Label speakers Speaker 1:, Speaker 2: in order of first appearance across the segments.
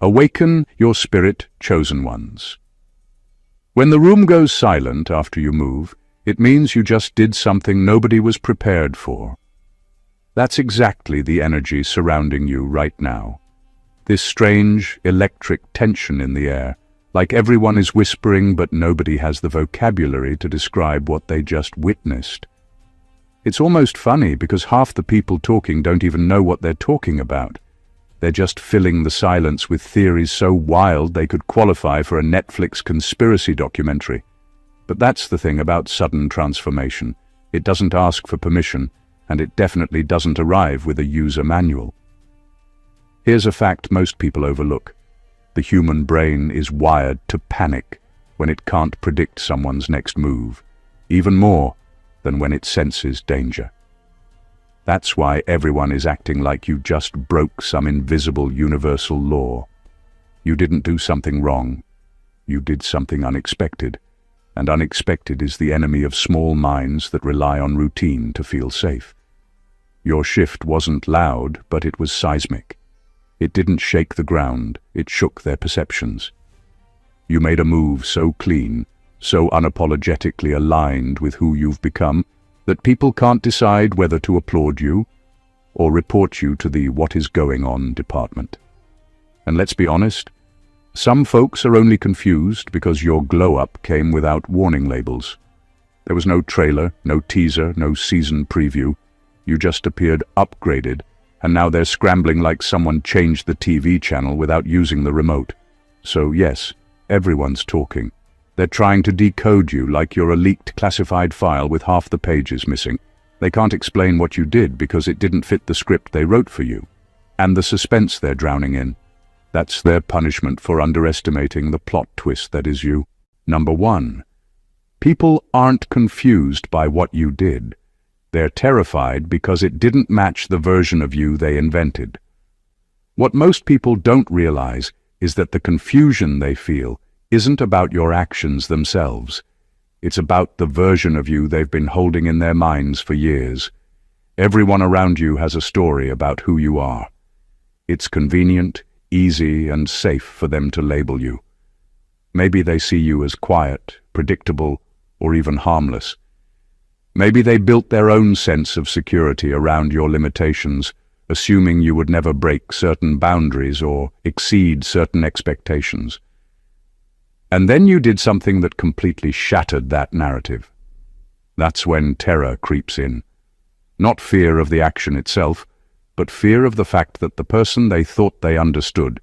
Speaker 1: Awaken your spirit chosen ones. When the room goes silent after you move, it means you just did something nobody was prepared for. That's exactly the energy surrounding you right now. This strange, electric tension in the air, like everyone is whispering but nobody has the vocabulary to describe what they just witnessed. It's almost funny because half the people talking don't even know what they're talking about. They're just filling the silence with theories so wild they could qualify for a Netflix conspiracy documentary. But that's the thing about sudden transformation. It doesn't ask for permission, and it definitely doesn't arrive with a user manual. Here's a fact most people overlook. The human brain is wired to panic when it can't predict someone's next move, even more than when it senses danger. That's why everyone is acting like you just broke some invisible universal law. You didn't do something wrong. You did something unexpected. And unexpected is the enemy of small minds that rely on routine to feel safe. Your shift wasn't loud, but it was seismic. It didn't shake the ground, it shook their perceptions. You made a move so clean, so unapologetically aligned with who you've become, that people can't decide whether to applaud you or report you to the what is going on department. And let's be honest, some folks are only confused because your glow-up came without warning labels. There was no trailer, no teaser, no season preview. You just appeared upgraded, and now they're scrambling like someone changed the TV channel without using the remote. So yes, everyone's talking. They're trying to decode you like you're a leaked classified file with half the pages missing. They can't explain what you did because it didn't fit the script they wrote for you. And the suspense they're drowning in. That's their punishment for underestimating the plot twist that is you. Number 1. People aren't confused by what you did. They're terrified because it didn't match the version of you they invented. What most people don't realize is that the confusion they feel isn't about your actions themselves. It's about the version of you they've been holding in their minds for years. Everyone around you has a story about who you are. It's convenient, easy, and safe for them to label you. Maybe they see you as quiet, predictable, or even harmless. Maybe they built their own sense of security around your limitations, assuming you would never break certain boundaries or exceed certain expectations. And then you did something that completely shattered that narrative. That's when terror creeps in. Not fear of the action itself, but fear of the fact that the person they thought they understood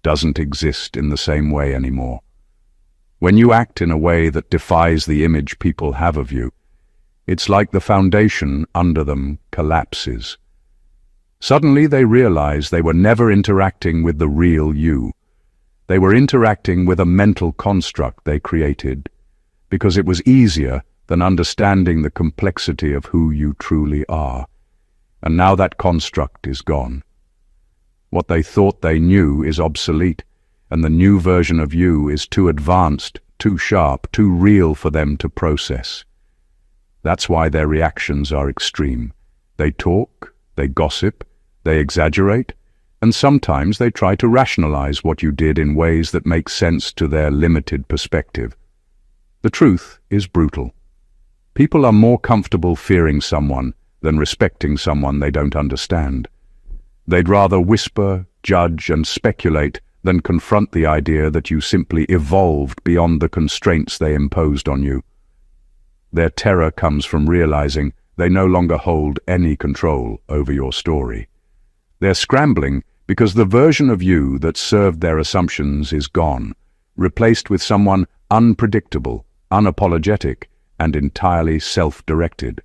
Speaker 1: doesn't exist in the same way anymore. When you act in a way that defies the image people have of you, it's like the foundation under them collapses. Suddenly they realize they were never interacting with the real you. They were interacting with a mental construct they created, because it was easier than understanding the complexity of who you truly are. And now that construct is gone. What they thought they knew is obsolete, and the new version of you is too advanced, too sharp, too real for them to process. That's why their reactions are extreme. They talk, they gossip, they exaggerate, and sometimes they try to rationalize what you did in ways that make sense to their limited perspective. The truth is brutal. People are more comfortable fearing someone than respecting someone they don't understand. They'd rather whisper, judge, and speculate than confront the idea that you simply evolved beyond the constraints they imposed on you. Their terror comes from realizing they no longer hold any control over your story. They're scrambling because the version of you that served their assumptions is gone, replaced with someone unpredictable, unapologetic, and entirely self-directed.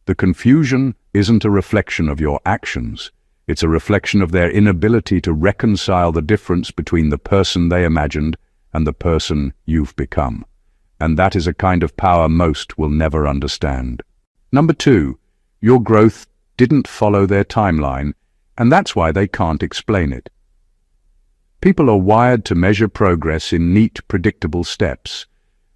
Speaker 1: The confusion isn't a reflection of your actions. It's a reflection of their inability to reconcile the difference between the person they imagined and the person you've become. And that is a kind of power most will never understand. Number 2, your growth didn't follow their timeline, and that's why they can't explain it. People are wired to measure progress in neat, predictable steps.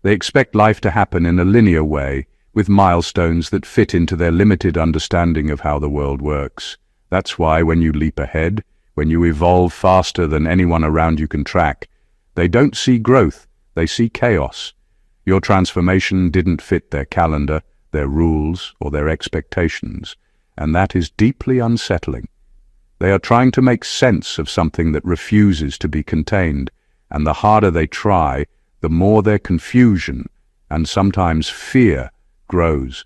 Speaker 1: They expect life to happen in a linear way, with milestones that fit into their limited understanding of how the world works. That's why when you leap ahead, When you evolve faster than anyone around you can track, they don't see growth, they see chaos. Your transformation didn't fit their calendar, their rules, or their expectations, and that is deeply unsettling. They are trying to make sense of something that refuses to be contained, and the harder they try, the more their confusion, and sometimes fear, grows.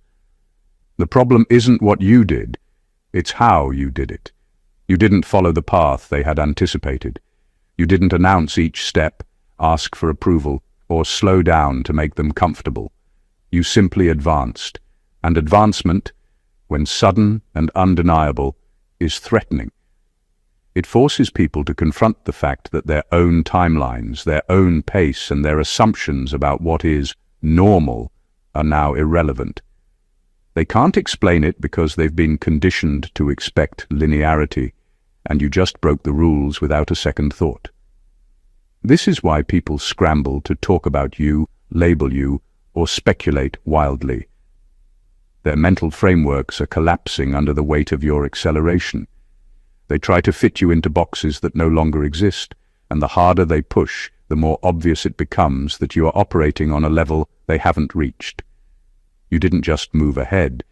Speaker 1: The problem isn't what you did, it's how you did it. You didn't follow the path they had anticipated. You didn't announce each step, ask for approval, or slow down to make them comfortable. You simply advanced, and advancement, when sudden and undeniable, is threatening. It forces people to confront the fact that their own timelines, their own pace, and their assumptions about what is normal are now irrelevant. They can't explain it because they've been conditioned to expect linearity, and you just broke the rules without a second thought. This is why people scramble to talk about you, label you, or speculate wildly. Their mental frameworks are collapsing under the weight of your acceleration. They try to fit you into boxes that no longer exist, and the harder they push, the more obvious it becomes that you are operating on a level they haven't reached. You didn't just move ahead,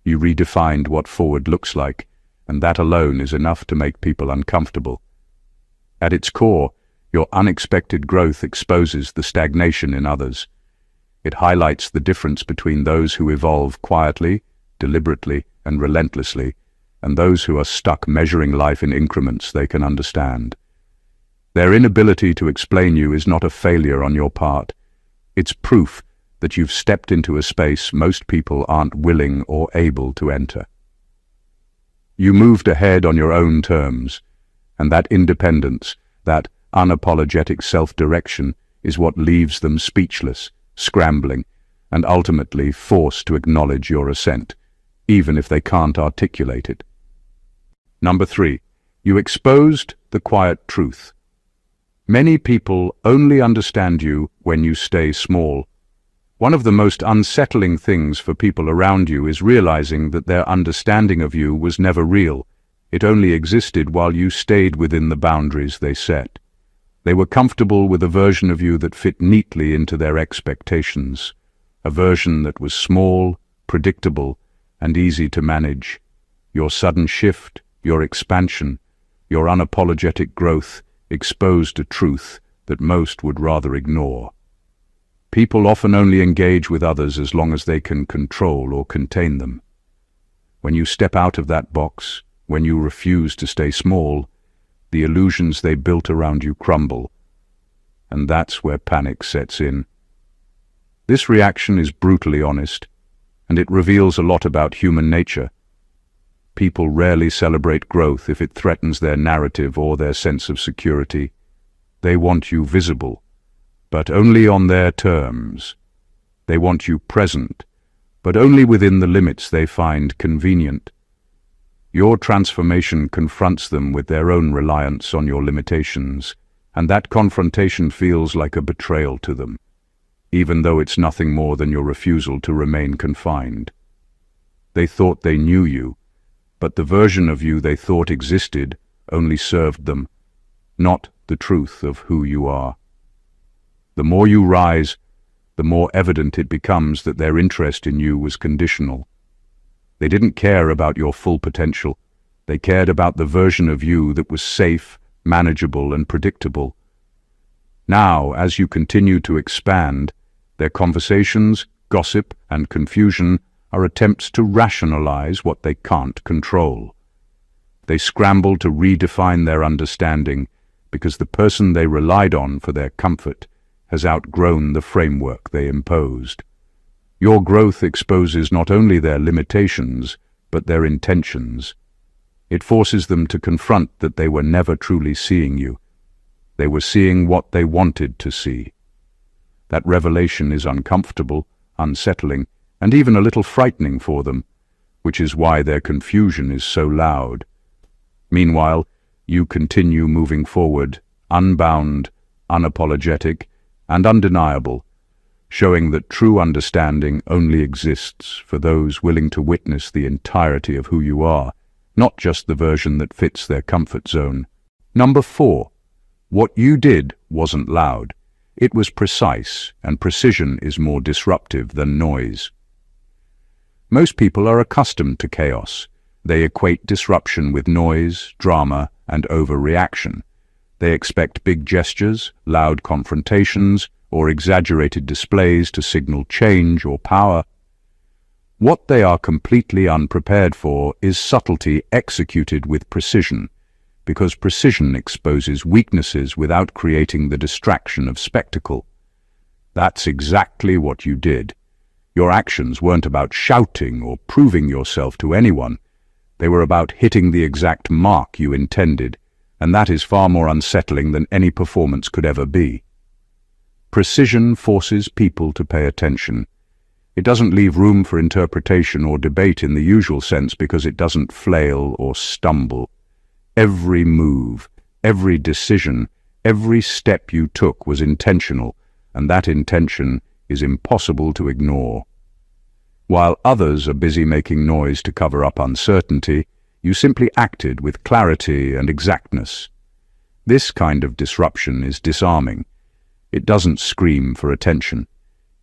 Speaker 1: you redefined what forward looks like, and that alone is enough to make people uncomfortable. At its core, your unexpected growth exposes the stagnation in others. It highlights the difference between those who evolve quietly, deliberately, and relentlessly, and those who are stuck measuring life in increments they can understand. Their inability to explain you is not a failure on your part. It's proof that you've stepped into a space most people aren't willing or able to enter. You moved ahead on your own terms, and that independence, that unapologetic self-direction, is what leaves them speechless, scrambling, and ultimately forced to acknowledge your ascent, even if they can't articulate it. Number 3, you exposed the quiet truth. Many people only understand you when you stay small. One of the most unsettling things for people around you is realizing that their understanding of you was never real. It only existed while you stayed within the boundaries they set. They were comfortable with a version of you that fit neatly into their expectations, a version that was small, predictable, and easy to manage. Your sudden shift, your expansion, your unapologetic growth exposed a truth that most would rather ignore. People often only engage with others as long as they can control or contain them. When you step out of that box, when you refuse to stay small, the illusions they built around you crumble, and that's where panic sets in. This reaction is brutally honest, and it reveals a lot about human nature. People rarely celebrate growth if it threatens their narrative or their sense of security. They want you visible, but only on their terms. They want you present, but only within the limits they find convenient. Your transformation confronts them with their own reliance on your limitations, and that confrontation feels like a betrayal to them, even though it's nothing more than your refusal to remain confined. They thought they knew you, but the version of you they thought existed only served them, not the truth of who you are. The more you rise, the more evident it becomes that their interest in you was conditional. They didn't care about your full potential. They cared about the version of you that was safe, manageable, and predictable. Now, as you continue to expand, their conversations, gossip, and confusion are attempts to rationalize what they can't control. They scramble to redefine their understanding because the person they relied on for their comfort has outgrown the framework they imposed. Your growth exposes not only their limitations, but their intentions. It forces them to confront that they were never truly seeing you. They were seeing what they wanted to see. That revelation is uncomfortable, unsettling, and even a little frightening for them, which is why their confusion is so loud. Meanwhile, you continue moving forward, unbound, unapologetic, and undeniable, showing that true understanding only exists for those willing to witness the entirety of who you are, not just the version that fits their comfort zone. Number 4. What you did wasn't loud. It was precise, and precision is more disruptive than noise. Most people are accustomed to chaos. They equate disruption with noise, drama, and overreaction. They expect big gestures, loud confrontations, or exaggerated displays to signal change or power. What they are completely unprepared for is subtlety executed with precision, because precision exposes weaknesses without creating the distraction of spectacle. That's exactly what you did. Your actions weren't about shouting or proving yourself to anyone. They were about hitting the exact mark you intended, and that is far more unsettling than any performance could ever be. Precision forces people to pay attention. It doesn't leave room for interpretation or debate in the usual sense because it doesn't flail or stumble. Every move, every decision, every step you took was intentional, and that intention is impossible to ignore. While others are busy making noise to cover up uncertainty, you simply acted with clarity and exactness. This kind of disruption is disarming. It doesn't scream for attention.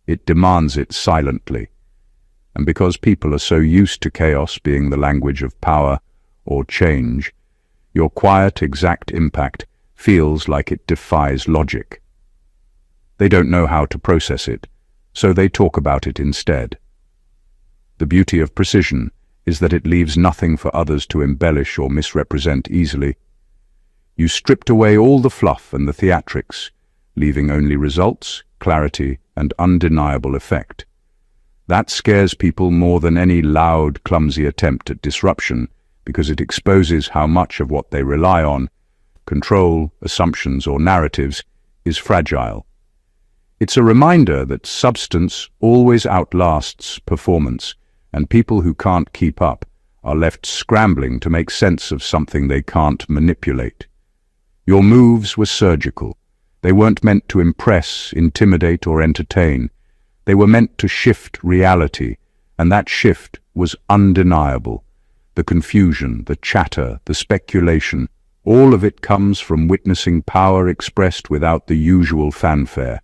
Speaker 1: It demands it silently. And because people are so used to chaos being the language of power or change, your quiet, exact impact feels like it defies logic. They don't know how to process it, so they talk about it instead. The beauty of precision is that it leaves nothing for others to embellish or misrepresent easily. You stripped away all the fluff and the theatrics, leaving only results, clarity, and undeniable effect. That scares people more than any loud, clumsy attempt at disruption, because it exposes how much of what they rely on, control, assumptions, or narratives, is fragile. It's a reminder that substance always outlasts performance, and people who can't keep up are left scrambling to make sense of something they can't manipulate. Your moves were surgical. They weren't meant to impress, intimidate, or entertain. They were meant to shift reality, and that shift was undeniable. The confusion, the chatter, the speculation, all of it comes from witnessing power expressed without the usual fanfare.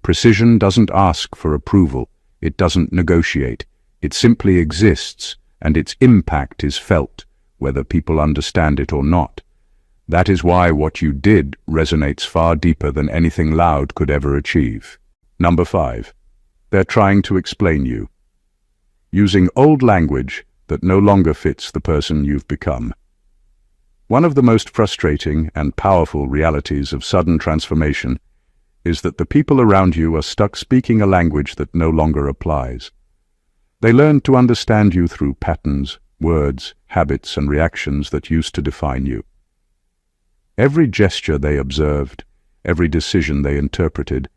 Speaker 1: Precision doesn't ask for approval. It doesn't negotiate. It simply exists, and its impact is felt, whether people understand it or not. That is why what you did resonates far deeper than anything loud could ever achieve. Number 5. They're trying to explain you. Using old language that no longer fits the person you've become. One of the most frustrating and powerful realities of sudden transformation is that the people around you are stuck speaking a language that no longer applies. They learned to understand you through patterns, words, habits, and reactions that used to define you. Every gesture they observed, every decision they interpreted,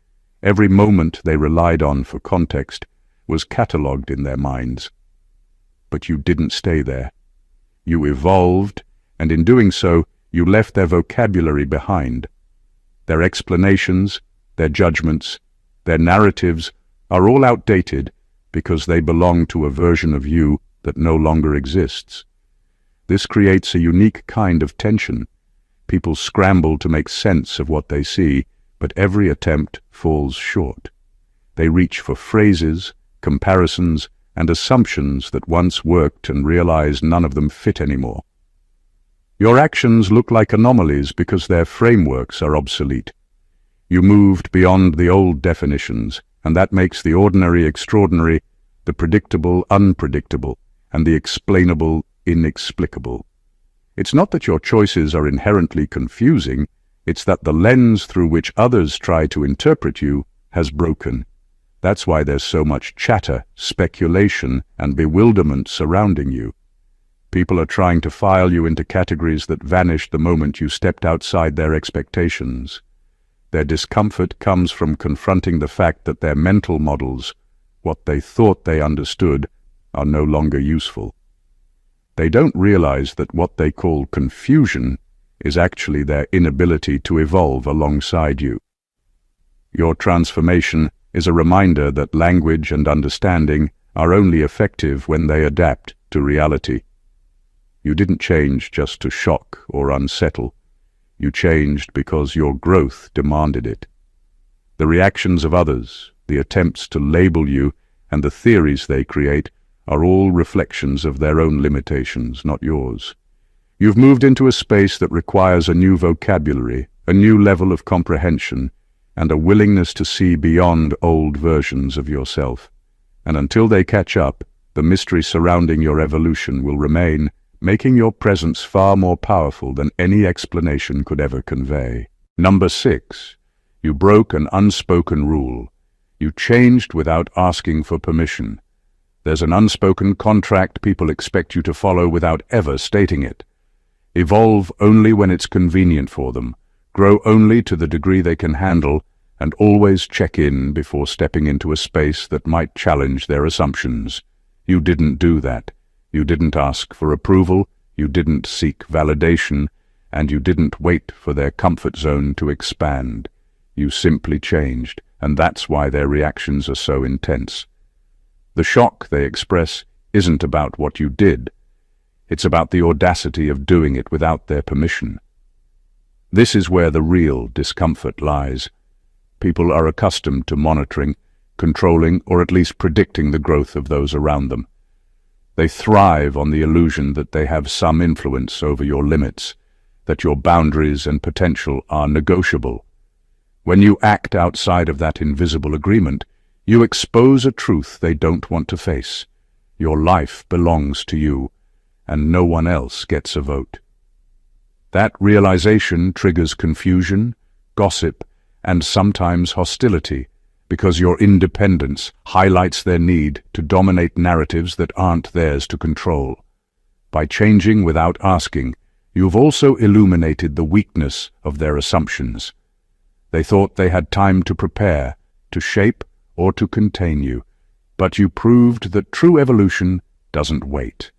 Speaker 1: every moment they relied on for context was catalogued in their minds. But you didn't stay there. You evolved, and in doing so, you left their vocabulary behind. Their explanations, their judgments, their narratives are all outdated because they belong to a version of you that no longer exists. This creates a unique kind of tension. People scramble to make sense of what they see, but every attempt falls short. They reach for phrases, comparisons, and assumptions that once worked and realize none of them fit anymore. Your actions look like anomalies because their frameworks are obsolete. You moved beyond the old definitions, and that makes the ordinary extraordinary, the predictable unpredictable, and the explainable inexplicable. It's not that your choices are inherently confusing, it's that the lens through which others try to interpret you has broken. That's why there's so much chatter, speculation, and bewilderment surrounding you. People are trying to file you into categories that vanished the moment you stepped outside their expectations. Their discomfort comes from confronting the fact that their mental models, what they thought they understood, are no longer useful. They don't realize that what they call confusion is actually their inability to evolve alongside you. Your transformation is a reminder that language and understanding are only effective when they adapt to reality. You didn't change just to shock or unsettle. You changed because your growth demanded it. The reactions of others, the attempts to label you, and the theories they create are all reflections of their own limitations, not yours. You've moved into a space that requires a new vocabulary, a new level of comprehension, and a willingness to see beyond old versions of yourself. And until they catch up, the mystery surrounding your evolution will remain, making your presence far more powerful than any explanation could ever convey. Number 6. You broke an unspoken rule. You changed without asking for permission. There's an unspoken contract people expect you to follow without ever stating it. Evolve only when it's convenient for them, grow only to the degree they can handle, and always check in before stepping into a space that might challenge their assumptions. You didn't do that. You didn't ask for approval, you didn't seek validation, and you didn't wait for their comfort zone to expand. You simply changed, and that's why their reactions are so intense. The shock they express isn't about what you did. It's about the audacity of doing it without their permission. This is where the real discomfort lies. People are accustomed to monitoring, controlling, or at least predicting the growth of those around them. They thrive on the illusion that they have some influence over your limits, that your boundaries and potential are negotiable. When you act outside of that invisible agreement, you expose a truth they don't want to face. Your life belongs to you, and no one else gets a vote. That realization triggers confusion, gossip, and sometimes hostility, because your independence highlights their need to dominate narratives that aren't theirs to control. By changing without asking, you've also illuminated the weakness of their assumptions. They thought they had time to prepare, to shape, or to contain you, but you proved that true evolution doesn't wait.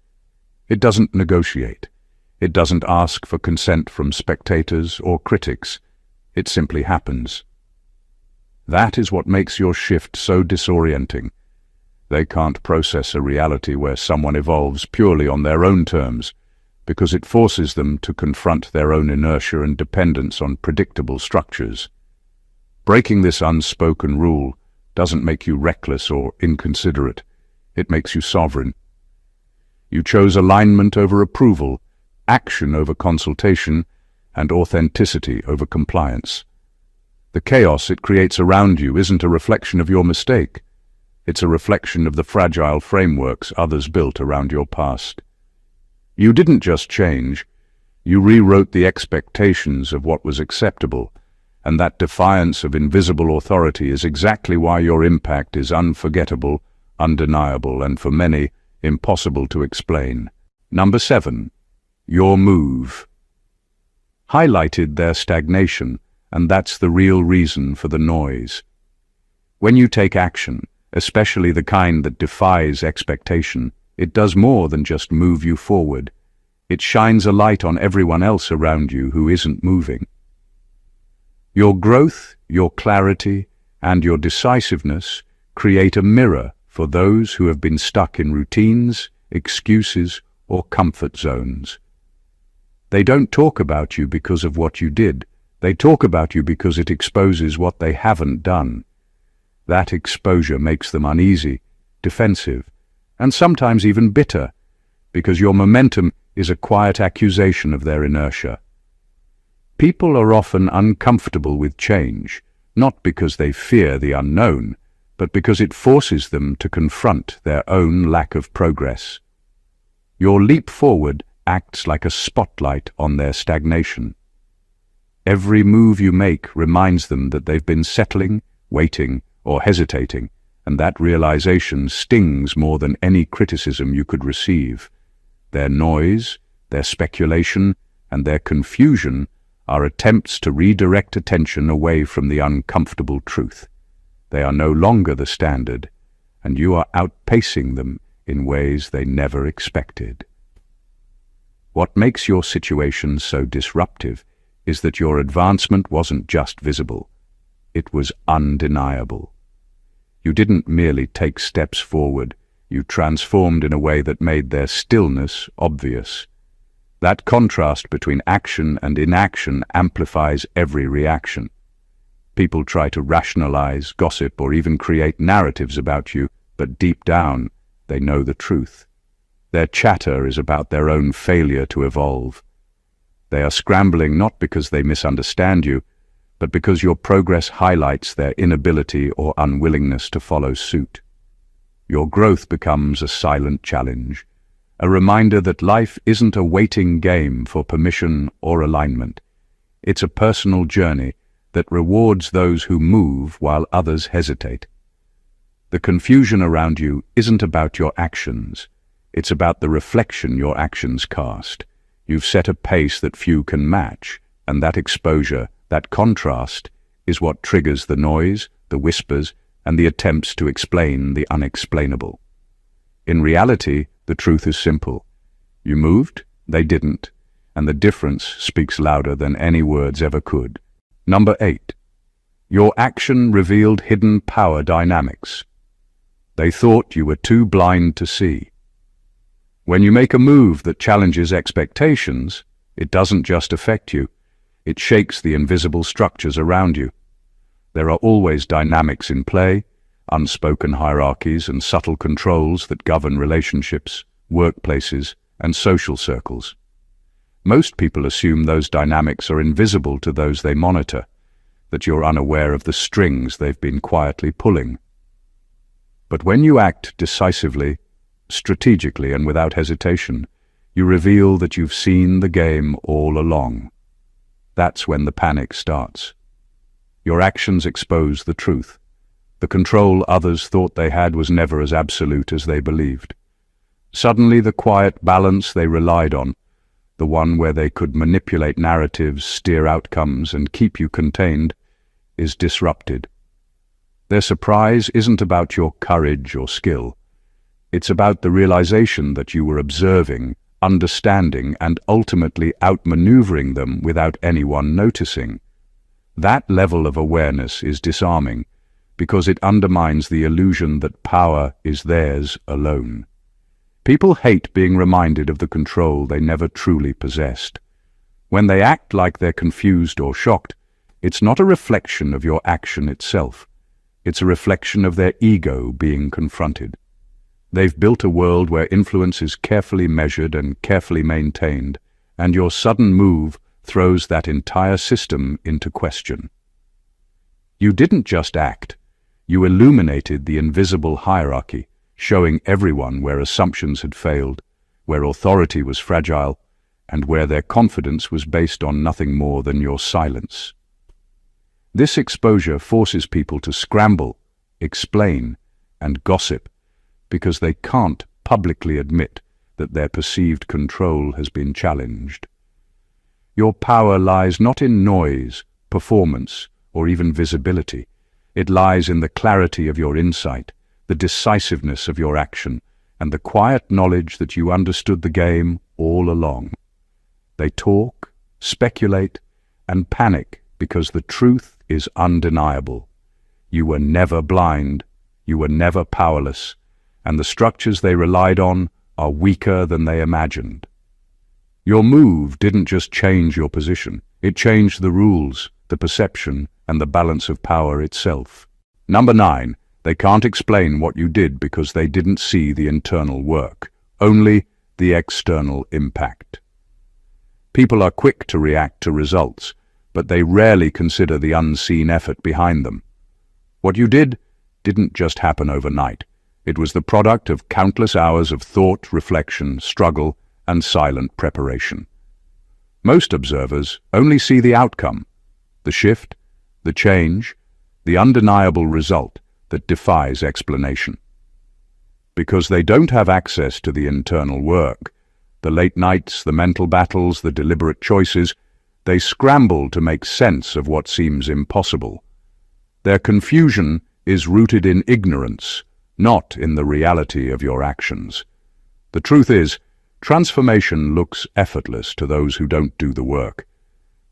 Speaker 1: It doesn't negotiate. It doesn't ask for consent from spectators or critics. It simply happens. That is what makes your shift so disorienting. They can't process a reality where someone evolves purely on their own terms, because it forces them to confront their own inertia and dependence on predictable structures. Breaking this unspoken rule doesn't make you reckless or inconsiderate. It makes you sovereign. You chose alignment over approval, action over consultation, and authenticity over compliance. The chaos it creates around you isn't a reflection of your mistake. It's a reflection of the fragile frameworks others built around your past. You didn't just change, you rewrote the expectations of what was acceptable, and that defiance of invisible authority is exactly why your impact is unforgettable, undeniable, and for many, impossible to explain. Number 7. Your move. Highlighted their stagnation, and that's the real reason for the noise. When you take action, especially the kind that defies expectation, it does more than just move you forward. It shines a light on everyone else around you who isn't moving. Your growth, your clarity, and your decisiveness create a mirror for those who have been stuck in routines, excuses, or comfort zones. They don't talk about you because of what you did. They talk about you because it exposes what they haven't done. That exposure makes them uneasy, defensive, and sometimes even bitter, because your momentum is a quiet accusation of their inertia. People are often uncomfortable with change, not because they fear the unknown, but because it forces them to confront their own lack of progress. Your leap forward acts like a spotlight on their stagnation. Every move you make reminds them that they've been settling, waiting, or hesitating, and that realization stings more than any criticism you could receive. Their noise, their speculation, and their confusion are attempts to redirect attention away from the uncomfortable truth. They are no longer the standard, and you are outpacing them in ways they never expected. What makes your situation so disruptive is that your advancement wasn't just visible, it was undeniable. You didn't merely take steps forward, you transformed in a way that made their stillness obvious. That contrast between action and inaction amplifies every reaction. People try to rationalize, gossip, or even create narratives about you, but deep down, they know the truth. Their chatter is about their own failure to evolve. They are scrambling not because they misunderstand you, but because your progress highlights their inability or unwillingness to follow suit. Your growth becomes a silent challenge, a reminder that life isn't a waiting game for permission or alignment. It's a personal journey that rewards those who move while others hesitate. The confusion around you isn't about your actions. It's about the reflection your actions cast. You've set a pace that few can match, and that exposure, that contrast, is what triggers the noise, the whispers, and the attempts to explain the unexplainable. In reality, the truth is simple. You moved, they didn't, and the difference speaks louder than any words ever could. Number 8. Your action revealed hidden power dynamics. They thought you were too blind to see. When you make a move that challenges expectations, it doesn't just affect you, it shakes the invisible structures around you. There are always dynamics in play, unspoken hierarchies and subtle controls that govern relationships, workplaces, and social circles. Most people assume those dynamics are invisible to those they monitor, that you're unaware of the strings they've been quietly pulling. But when you act decisively, strategically, and without hesitation, you reveal that you've seen the game all along. That's when the panic starts. Your actions expose the truth. The control others thought they had was never as absolute as they believed. Suddenly, the quiet balance they relied on, the one where they could manipulate narratives, steer outcomes, and keep you contained, is disrupted. Their surprise isn't about your courage or skill. It's about the realization that you were observing, understanding, and ultimately outmaneuvering them without anyone noticing. That level of awareness is disarming, because it undermines the illusion that power is theirs alone. People hate being reminded of the control they never truly possessed. When they act like they're confused or shocked, it's not a reflection of your action itself. It's a reflection of their ego being confronted. They've built a world where influence is carefully measured and carefully maintained, and your sudden move throws that entire system into question. You didn't just act. You illuminated the invisible hierarchy, showing everyone where assumptions had failed, where authority was fragile, and where their confidence was based on nothing more than your silence. This exposure forces people to scramble, explain, and gossip, because they can't publicly admit that their perceived control has been challenged. Your power lies not in noise, performance, or even visibility. It lies in the clarity of your insight, the decisiveness of your action, and the quiet knowledge that you understood the game all along. They talk, speculate, and panic because the truth is undeniable. You were never blind, you were never powerless, and the structures they relied on are weaker than they imagined. Your move didn't just change your position, it changed the rules, the perception, and the balance of power itself. Number 9. They can't explain what you did because they didn't see the internal work, only the external impact. People are quick to react to results, but they rarely consider the unseen effort behind them. What you did didn't just happen overnight. It was the product of countless hours of thought, reflection, struggle, and silent preparation. Most observers only see the outcome, the shift, the change, the undeniable result that defies explanation. Because they don't have access to the internal work, the late nights, the mental battles, the deliberate choices, they scramble to make sense of what seems impossible. Their confusion is rooted in ignorance, not in the reality of your actions. The truth is, transformation looks effortless to those who don't do the work.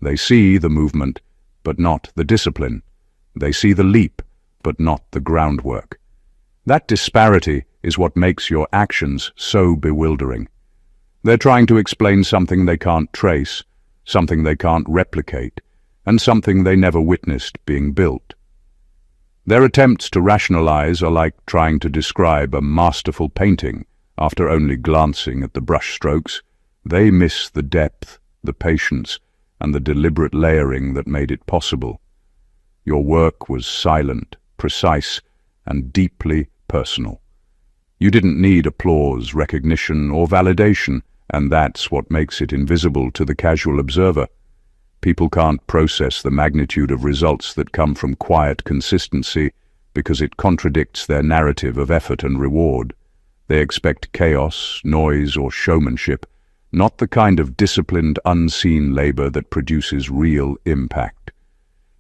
Speaker 1: They see the movement, but not the discipline. They see the leap, but not the groundwork. That disparity is what makes your actions so bewildering. They're trying to explain something they can't trace, something they can't replicate, and something they never witnessed being built. Their attempts to rationalize are like trying to describe a masterful painting after only glancing at the brushstrokes. They miss the depth, the patience, and the deliberate layering that made it possible. Your work was silent, precise, and deeply personal. You didn't need applause, recognition, or validation, and that's what makes it invisible to the casual observer. People can't process the magnitude of results that come from quiet consistency because it contradicts their narrative of effort and reward. They expect chaos, noise, or showmanship, not the kind of disciplined, unseen labor that produces real impact.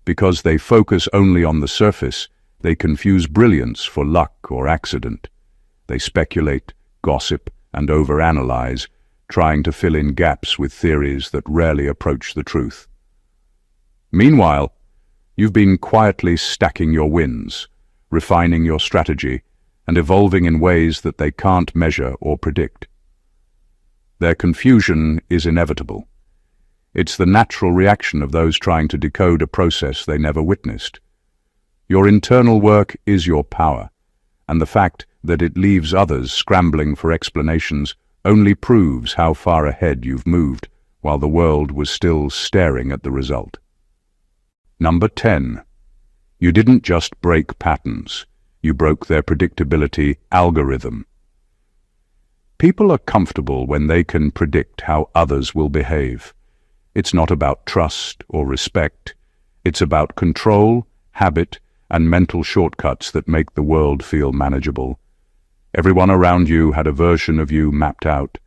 Speaker 1: Because they focus only on the surface, they confuse brilliance for luck or accident. They speculate, gossip, and overanalyze, trying to fill in gaps with theories that rarely approach the truth. Meanwhile, you've been quietly stacking your wins, refining your strategy, and evolving in ways that they can't measure or predict. Their confusion is inevitable. It's the natural reaction of those trying to decode a process they never witnessed. Your internal work is your power, and the fact that it leaves others scrambling for explanations only proves how far ahead you've moved while the world was still staring at the result. Number 10. You didn't just break patterns, you broke their predictability algorithm. People are comfortable when they can predict how others will behave. It's not about trust or respect. It's about control, habit, and mental shortcuts that make the world feel manageable. Everyone around you had a version of you mapped out,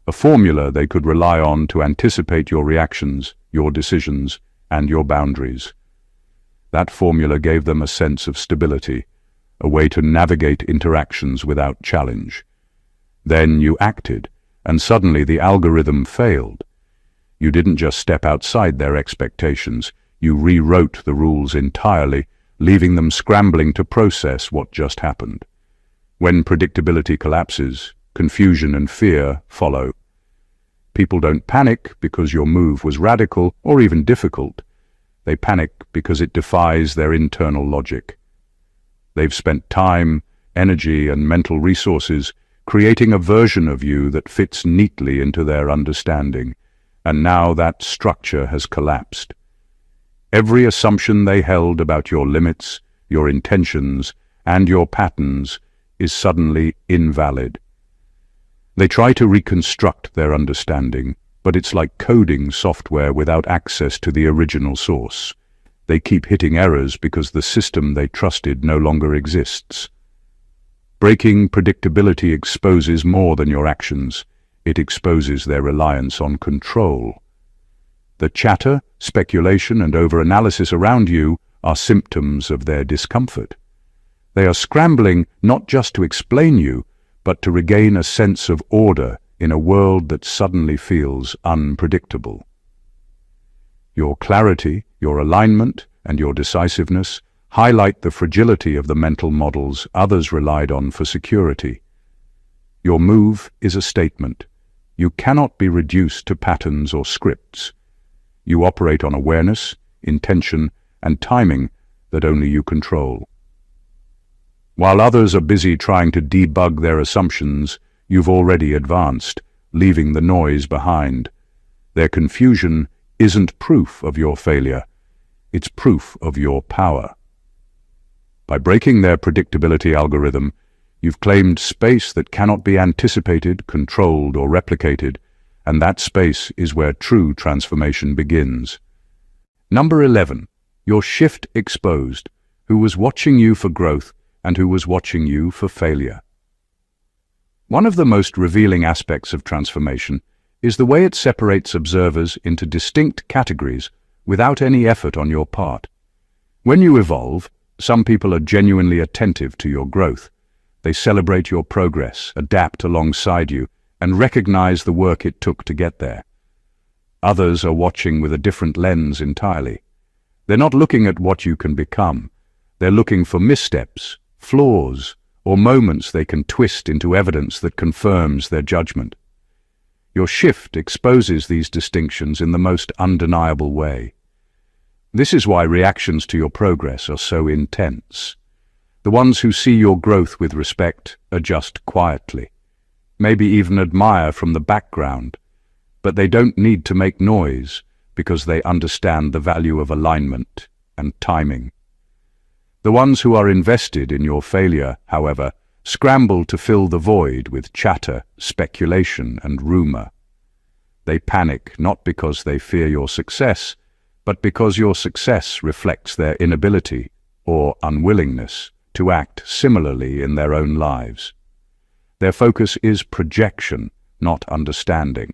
Speaker 1: a formula they could rely on to anticipate your reactions, your decisions, and your boundaries. That formula gave them a sense of stability, a way to navigate interactions without challenge. Then you acted, and suddenly the algorithm failed. You didn't just step outside their expectations, you rewrote the rules entirely, leaving them scrambling to process what just happened. When predictability collapses, confusion and fear follow. People don't panic because your move was radical or even difficult. They panic because it defies their internal logic. They've spent time, energy, and mental resources creating a version of you that fits neatly into their understanding, and now that structure has collapsed. Every assumption they held about your limits, your intentions, and your patterns is suddenly invalid. They try to reconstruct their understanding, but it's like coding software without access to the original source. They keep hitting errors because the system they trusted no longer exists. Breaking predictability exposes more than your actions. It exposes their reliance on control. The chatter, speculation, and overanalysis around you are symptoms of their discomfort. They are scrambling not just to explain you, but to regain a sense of order in a world that suddenly feels unpredictable. Your clarity, your alignment, and your decisiveness highlight the fragility of the mental models others relied on for security. Your move is a statement. You cannot be reduced to patterns or scripts. You operate on awareness, intention, and timing that only you control. While others are busy trying to debug their assumptions, you've already advanced, leaving the noise behind. Their confusion isn't proof of your failure. It's proof of your power. By breaking their predictability algorithm, you've claimed space that cannot be anticipated, controlled, or replicated, and that space is where true transformation begins. Number 11. Your shift exposed. Who was watching you for growth and who was watching you for failure? One of the most revealing aspects of transformation is the way it separates observers into distinct categories without any effort on your part. When you evolve, some people are genuinely attentive to your growth. They celebrate your progress, adapt alongside you, and recognize the work it took to get there. Others are watching with a different lens entirely. They're not looking at what you can become. They're looking for missteps, flaws, or moments they can twist into evidence that confirms their judgment. Your shift exposes these distinctions in the most undeniable way. This is why reactions to your progress are so intense. The ones who see your growth with respect adjust quietly, maybe even admire from the background, but they don't need to make noise because they understand the value of alignment and timing. The ones who are invested in your failure, however, scramble to fill the void with chatter, speculation, and rumor. They panic not because they fear your success, but because your success reflects their inability or unwillingness to act similarly in their own lives. Their focus is projection, not understanding.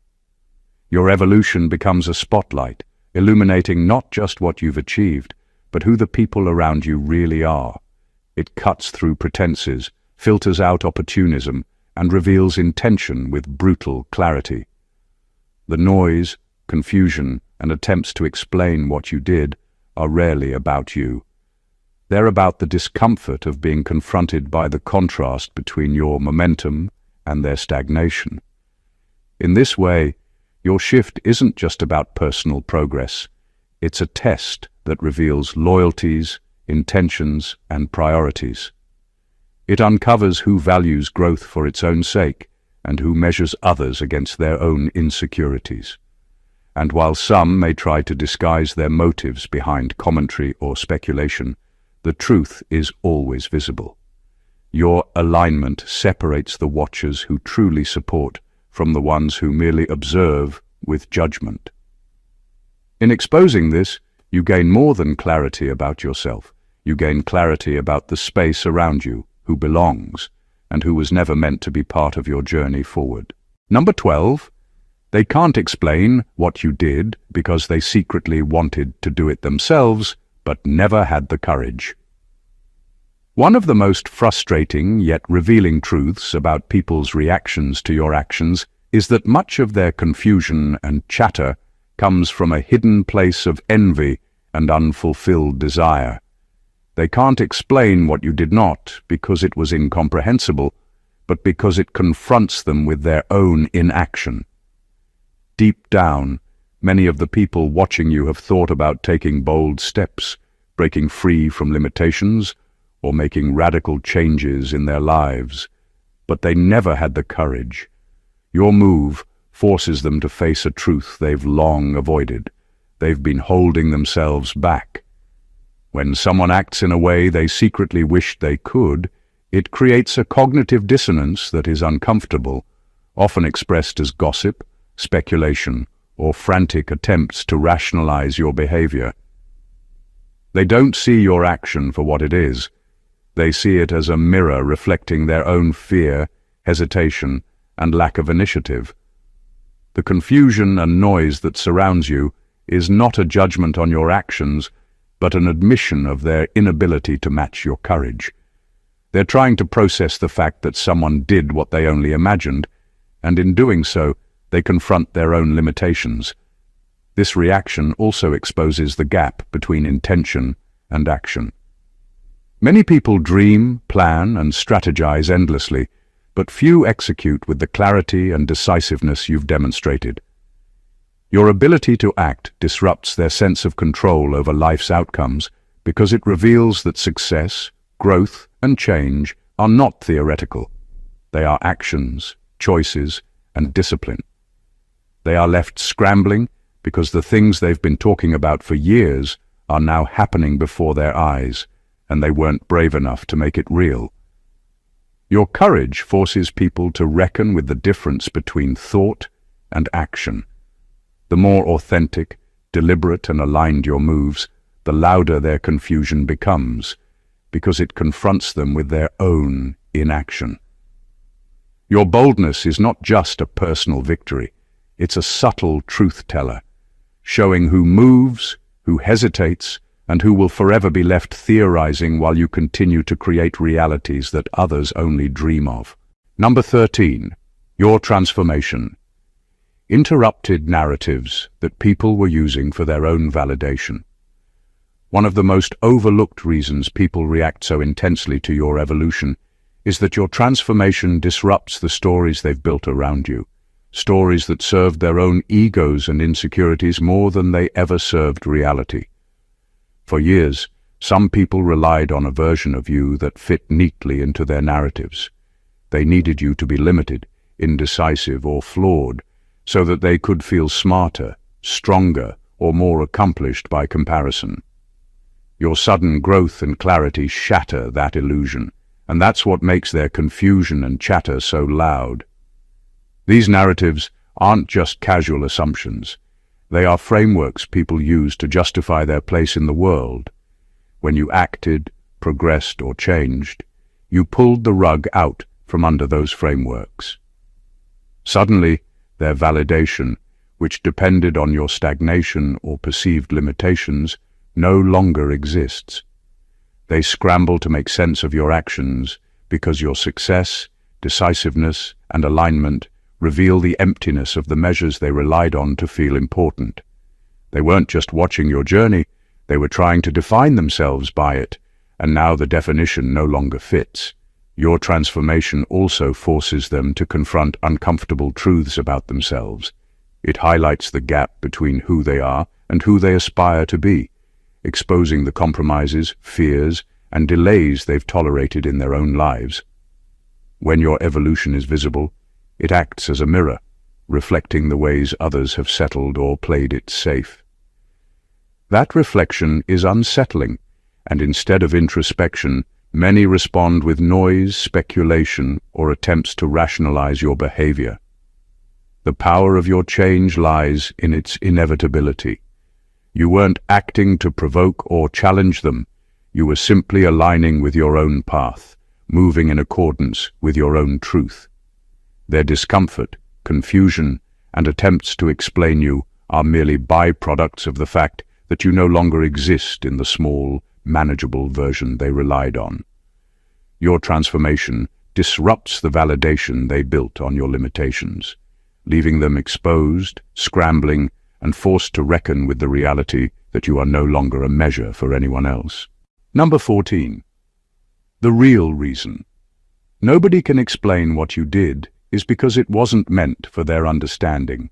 Speaker 1: Your evolution becomes a spotlight, illuminating not just what you've achieved, but who the people around you really are. It cuts through pretenses, filters out opportunism, and reveals intention with brutal clarity. The noise, confusion, and attempts to explain what you did are rarely about you. They're about the discomfort of being confronted by the contrast between your momentum and their stagnation. In this way, your shift isn't just about personal progress. It's a test that reveals loyalties, intentions, and priorities. It uncovers who values growth for its own sake and who measures others against their own insecurities. And while some may try to disguise their motives behind commentary or speculation, the truth is always visible. Your alignment separates the watchers who truly support from the ones who merely observe with judgment. In exposing this, you gain more than clarity about yourself. You gain clarity about the space around you, who belongs, and who was never meant to be part of your journey forward. Number 12. They can't explain what you did because they secretly wanted to do it themselves, but never had the courage. One of the most frustrating yet revealing truths about people's reactions to your actions is that much of their confusion and chatter comes from a hidden place of envy and unfulfilled desire. They can't explain what you did not because it was incomprehensible, but because it confronts them with their own inaction. Deep down, many of the people watching you have thought about taking bold steps, breaking free from limitations, or making radical changes in their lives, but they never had the courage. Your move forces them to face a truth they've long avoided. They've been holding themselves back. When someone acts in a way they secretly wished they could, it creates a cognitive dissonance that is uncomfortable, often expressed as gossip, speculation, or frantic attempts to rationalize your behavior. They don't see your action for what it is. They see it as a mirror reflecting their own fear, hesitation, and lack of initiative. The confusion and noise that surrounds you is not a judgment on your actions, but an admission of their inability to match your courage. They're trying to process the fact that someone did what they only imagined, and in doing so, they confront their own limitations. This reaction also exposes the gap between intention and action. Many people dream, plan, and strategize endlessly, but few execute with the clarity and decisiveness you've demonstrated. Your ability to act disrupts their sense of control over life's outcomes because it reveals that success, growth, and change are not theoretical. They are actions, choices, and discipline. They are left scrambling because the things they've been talking about for years are now happening before their eyes, and they weren't brave enough to make it real. Your courage forces people to reckon with the difference between thought and action. The more authentic, deliberate, and aligned your moves, the louder their confusion becomes, because it confronts them with their own inaction. Your boldness is not just a personal victory, it's a subtle truth-teller, showing who moves, who hesitates, and who will forever be left theorizing while you continue to create realities that others only dream of. Number 13. Your transformation. Interrupted narratives that people were using for their own validation. One of the most overlooked reasons people react so intensely to your evolution is that your transformation disrupts the stories they've built around you. stories that served their own egos and insecurities more than they ever served reality. For years, some people relied on a version of you that fit neatly into their narratives. They needed you to be limited, indecisive, or flawed, so that they could feel smarter, stronger, or more accomplished by comparison. Your sudden growth and clarity shatter that illusion, and that's what makes their confusion and chatter so loud. These narratives aren't just casual assumptions. They are frameworks people use to justify their place in the world. When you acted, progressed, or changed, you pulled the rug out from under those frameworks. Suddenly, their validation, which depended on your stagnation or perceived limitations, no longer exists. They scramble to make sense of your actions because your success, decisiveness, and alignment reveal the emptiness of the measures they relied on to feel important. They weren't just watching your journey, they were trying to define themselves by it, and now the definition no longer fits. Your transformation also forces them to confront uncomfortable truths about themselves. It highlights the gap between who they are and who they aspire to be, exposing the compromises, fears, and delays they've tolerated in their own lives. When your evolution is visible, it acts as a mirror, reflecting the ways others have settled or played it safe. That reflection is unsettling, and instead of introspection, many respond with noise, speculation, or attempts to rationalize your behavior. The power of your change lies in its inevitability. You weren't acting to provoke or challenge them. You were simply aligning with your own path, moving in accordance with your own truth. Their discomfort, confusion, and attempts to explain you are merely byproducts of the fact that you no longer exist in the small, manageable version they relied on. Your transformation disrupts the validation they built on your limitations, leaving them exposed, scrambling, and forced to reckon with the reality that you are no longer a measure for anyone else. Number 14. The real reason. Nobody can explain what you did is because it wasn't meant for their understanding.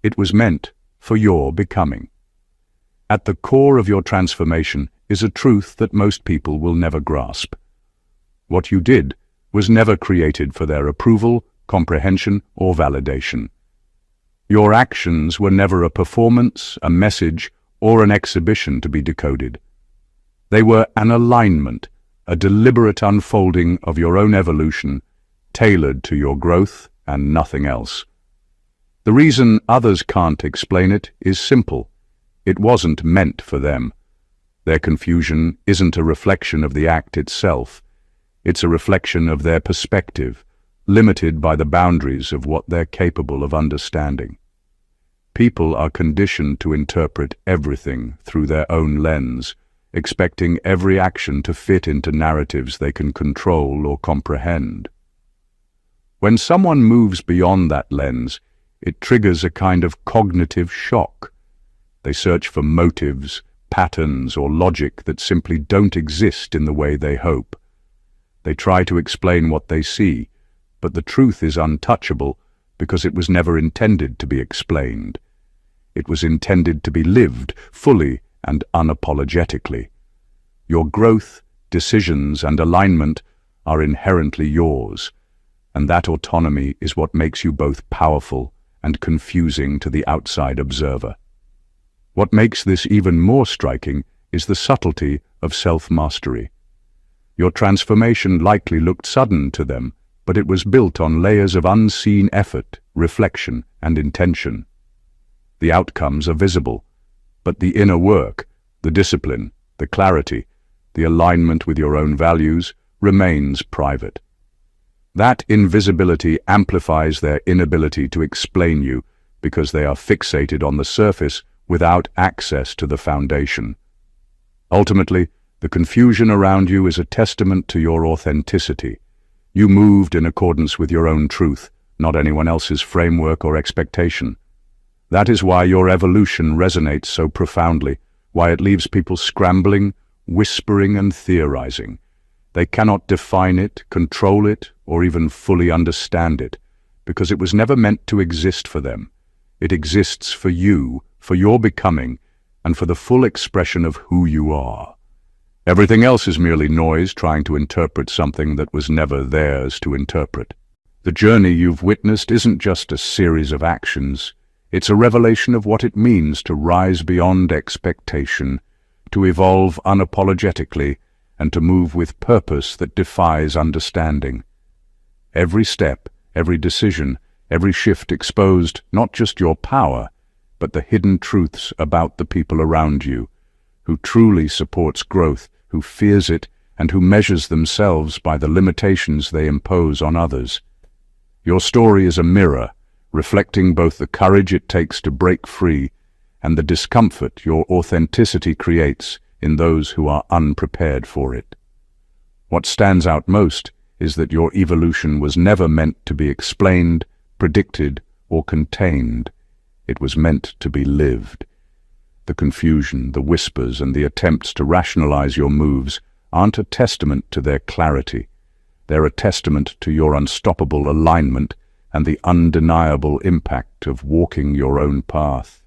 Speaker 1: It was meant for your becoming. At the core of your transformation is a truth that most people will never grasp. What you did was never created for their approval, comprehension, or validation. Your actions were never a performance, a message, or an exhibition to be decoded. They were an alignment, a deliberate unfolding of your own evolution, tailored to your growth and nothing else. The reason others can't explain it is simple. It wasn't meant for them. Their confusion isn't a reflection of the act itself. It's a reflection of their perspective, limited by the boundaries of what they're capable of understanding. People are conditioned to interpret everything through their own lens, expecting every action to fit into narratives they can control or comprehend. When someone moves beyond that lens, it triggers a kind of cognitive shock. They search for motives, patterns, or logic that simply don't exist in the way they hope. They try to explain what they see, but the truth is untouchable because it was never intended to be explained. It was intended to be lived fully and unapologetically. Your growth, decisions, and alignment are inherently yours, and that autonomy is what makes you both powerful and confusing to the outside observer. What makes this even more striking is the subtlety of self-mastery. Your transformation likely looked sudden to them, but it was built on layers of unseen effort, reflection, and intention. The outcomes are visible, but the inner work, the discipline, the clarity, the alignment with your own values remains private. That invisibility amplifies their inability to explain you because they are fixated on the surface without access to the foundation. Ultimately, the confusion around you is a testament to your authenticity. You moved in accordance with your own truth, not anyone else's framework or expectation. That is why your evolution resonates so profoundly, why it leaves people scrambling, whispering, and theorizing. They cannot define it, control it, or even fully understand it, because it was never meant to exist for them. It exists for you, for your becoming, and for the full expression of who you are. Everything else is merely noise trying to interpret something that was never theirs to interpret. The journey you've witnessed isn't just a series of actions. It's a revelation of what it means to rise beyond expectation, to evolve unapologetically, and to move with purpose that defies understanding. Every step, every decision, every shift exposed not just your power, but the hidden truths about the people around you, who truly supports growth, who fears it, and who measures themselves by the limitations they impose on others. Your story is a mirror, reflecting both the courage it takes to break free and the discomfort your authenticity creates in those who are unprepared for it. What stands out most is that your evolution was never meant to be explained, predicted, or contained. It was meant to be lived. The confusion, the whispers, and the attempts to rationalize your moves aren't a testament to their clarity. They're a testament to your unstoppable alignment and the undeniable impact of walking your own path.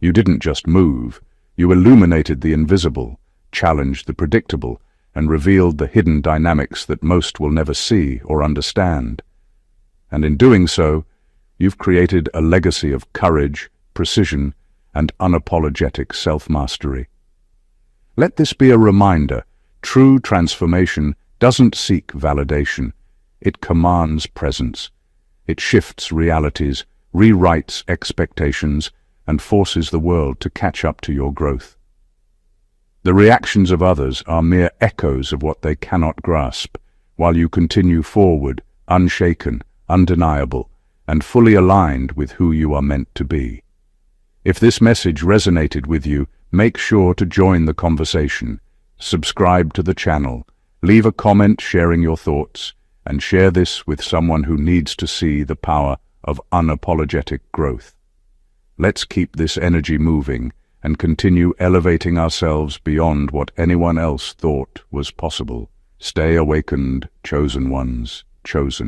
Speaker 1: You didn't just move, you illuminated the invisible, challenged the predictable, and revealed the hidden dynamics that most will never see or understand. And in doing so, you've created a legacy of courage, precision, and unapologetic self-mastery. Let this be a reminder: true transformation doesn't seek validation. It commands presence. It shifts realities, rewrites expectations, and forces the world to catch up to your growth. The reactions of others are mere echoes of what they cannot grasp, while you continue forward, unshaken, undeniable, and fully aligned with who you are meant to be. If this message resonated with you, make sure to join the conversation, subscribe to the channel, leave a comment sharing your thoughts, and share this with someone who needs to see the power of unapologetic growth. Let's keep this energy moving and continue elevating ourselves beyond what anyone else thought was possible. Stay awakened, chosen ones, chosen.